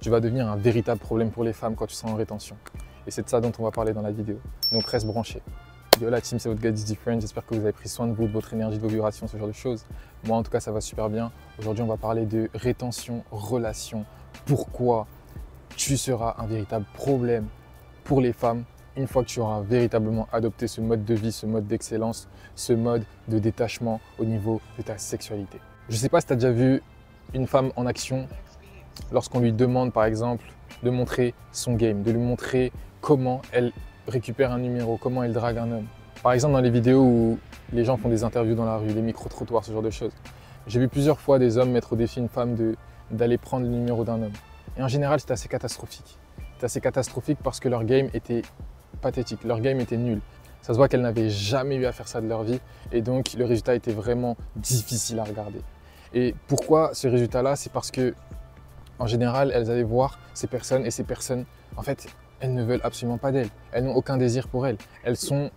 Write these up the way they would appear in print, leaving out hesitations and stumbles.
tu vas devenir un véritable problème pour les femmes quand tu seras en rétention. Et c'est de ça dont on va parler dans la vidéo. Donc reste branché. Yo la team, c'est votre gars Is Different. J'espère que vous avez pris soin de vous, de votre énergie, de vos vibrations, ce genre de choses. Moi en tout cas ça va super bien. Aujourd'hui on va parler de rétention, relation. Pourquoi tu seras un véritable problème pour les femmes une fois que tu auras véritablement adopté ce mode de vie, ce mode d'excellence, ce mode de détachement au niveau de ta sexualité. Je ne sais pas si tu as déjà vu une femme en action lorsqu'on lui demande par exemple de montrer son game, de lui montrer comment elle récupère un numéro, comment elle drague un homme. Par exemple dans les vidéos où les gens font des interviews dans la rue, les micro-trottoirs, ce genre de choses. J'ai vu plusieurs fois des hommes mettre au défi une femme d'aller prendre le numéro d'un homme. Et en général c'est assez catastrophique. C'est assez catastrophique parce que leur game était pathétique, leur game était nul. Ça se voit qu'elles n'avaient jamais eu à faire ça de leur vie et donc le résultat était vraiment difficile à regarder. Et pourquoi ce résultat-là? C'est parce que en général, elles allaient voir ces personnes et ces personnes, en fait, elles ne veulent absolument pas d'elles. Elles n'ont aucun désir pour elles. Elles sont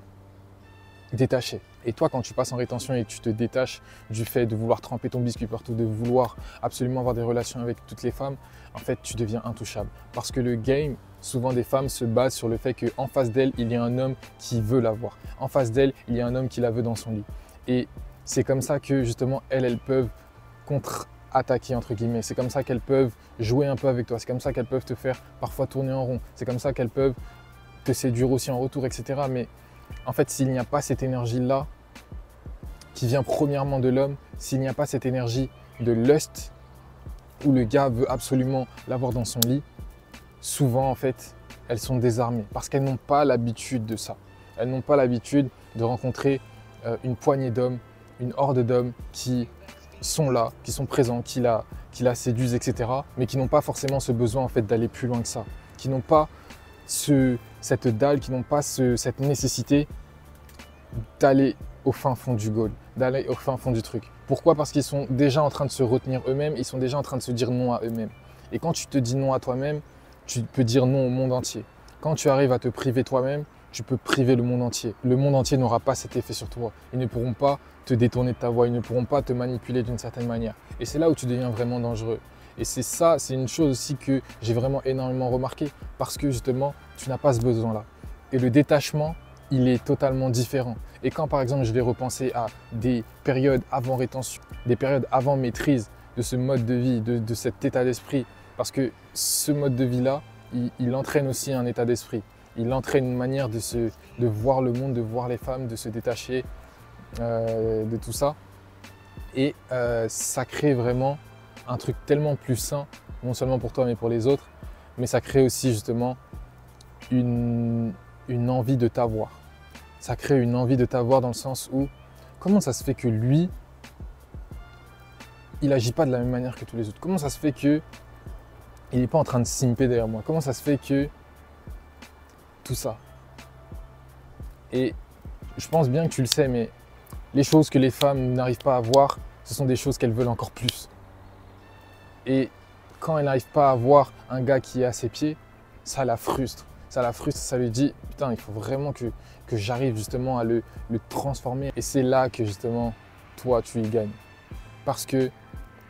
détachées. Et toi, quand tu passes en rétention et que tu te détaches du fait de vouloir tremper ton biscuit partout, de vouloir absolument avoir des relations avec toutes les femmes, en fait, tu deviens intouchable. Parce que le game, souvent des femmes se base sur le fait qu'en face d'elles, il y a un homme qui veut la voir. En face d'elles, il y a un homme qui la veut dans son lit. Et c'est comme ça que justement, elles peuvent contre-attaquer entre guillemets. C'est comme ça qu'elles peuvent jouer un peu avec toi. C'est comme ça qu'elles peuvent te faire parfois tourner en rond. C'est comme ça qu'elles peuvent te séduire aussi en retour, etc. Mais en fait, s'il n'y a pas cette énergie-là qui vient premièrement de l'homme, s'il n'y a pas cette énergie de lust où le gars veut absolument l'avoir dans son lit, souvent en fait, elles sont désarmées parce qu'elles n'ont pas l'habitude de ça. Elles n'ont pas l'habitude de rencontrer une poignée d'hommes, une horde d'hommes qui sont là, qui sont présents, qui la séduisent, etc. Mais qui n'ont pas forcément ce besoin en fait d'aller plus loin que ça, qui n'ont pas cette dalle, qui n'ont pas cette nécessité d'aller au fin fond du goal, d'aller au fin fond du truc. Pourquoi? Parce qu'ils sont déjà en train de se retenir eux-mêmes, ils sont déjà en train de se dire non à eux-mêmes. Et quand tu te dis non à toi-même, tu peux dire non au monde entier. Quand tu arrives à te priver toi-même, tu peux priver le monde entier. Le monde entier n'aura pas cet effet sur toi. Ils ne pourront pas te détourner de ta voix, ils ne pourront pas te manipuler d'une certaine manière. Et c'est là où tu deviens vraiment dangereux. Et c'est ça, c'est une chose aussi que j'ai vraiment énormément remarqué parce que justement, tu n'as pas ce besoin-là. Et le détachement, il est totalement différent. Et quand par exemple, je vais repenser à des périodes avant rétention, des périodes avant maîtrise de ce mode de vie, de cet état d'esprit, parce que ce mode de vie-là, il entraîne aussi un état d'esprit. Il entraîne une manière de voir le monde, de voir les femmes, de se détacher de tout ça. Et ça crée vraiment un truc tellement plus sain, non seulement pour toi mais pour les autres, mais ça crée aussi justement une envie de t'avoir. Ça crée une envie de t'avoir dans le sens où, comment ça se fait que lui, il n'agit pas de la même manière que tous les autres? Comment ça se fait que il n'est pas en train de simper derrière moi? Comment ça se fait que tout ça? Et je pense bien que tu le sais, mais les choses que les femmes n'arrivent pas à voir, ce sont des choses qu'elles veulent encore plus. Et quand elle n'arrive pas à voir un gars qui est à ses pieds, ça la frustre. Ça la frustre, ça lui dit « Putain, il faut vraiment que j'arrive justement à le transformer. » Et c'est là que justement, toi, tu y gagnes. Parce que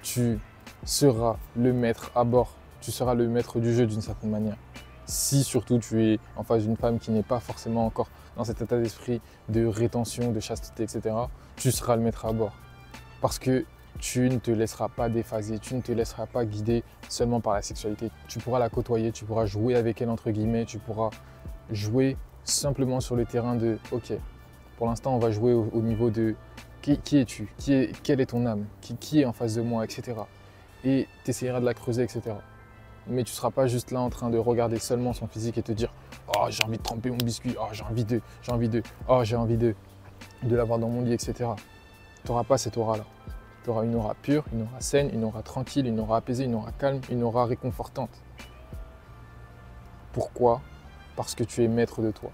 tu seras le maître à bord. Tu seras le maître du jeu d'une certaine manière. Si surtout tu es en face d'une femme qui n'est pas forcément encore dans cet état d'esprit de rétention, de chasteté, etc., tu seras le maître à bord. Parce que tu ne te laisseras pas déphaser, tu ne te laisseras pas guider seulement par la sexualité. Tu pourras la côtoyer, tu pourras jouer avec elle entre guillemets, tu pourras jouer simplement sur le terrain de « Ok, pour l'instant on va jouer au niveau de qui es-tu, quelle est ton âme, qui est en face de moi, etc. » Et tu essaieras de la creuser, etc. Mais tu ne seras pas juste là en train de regarder seulement son physique et te dire « Oh, j'ai envie de tremper mon biscuit, oh, j'ai envie de, oh, j'ai envie de l'avoir dans mon lit, etc. » Tu n'auras pas cette aura-là. Tu auras une aura pure, une aura saine, une aura tranquille, une aura apaisée, une aura calme, une aura réconfortante. Pourquoi? Parce que tu es maître de toi.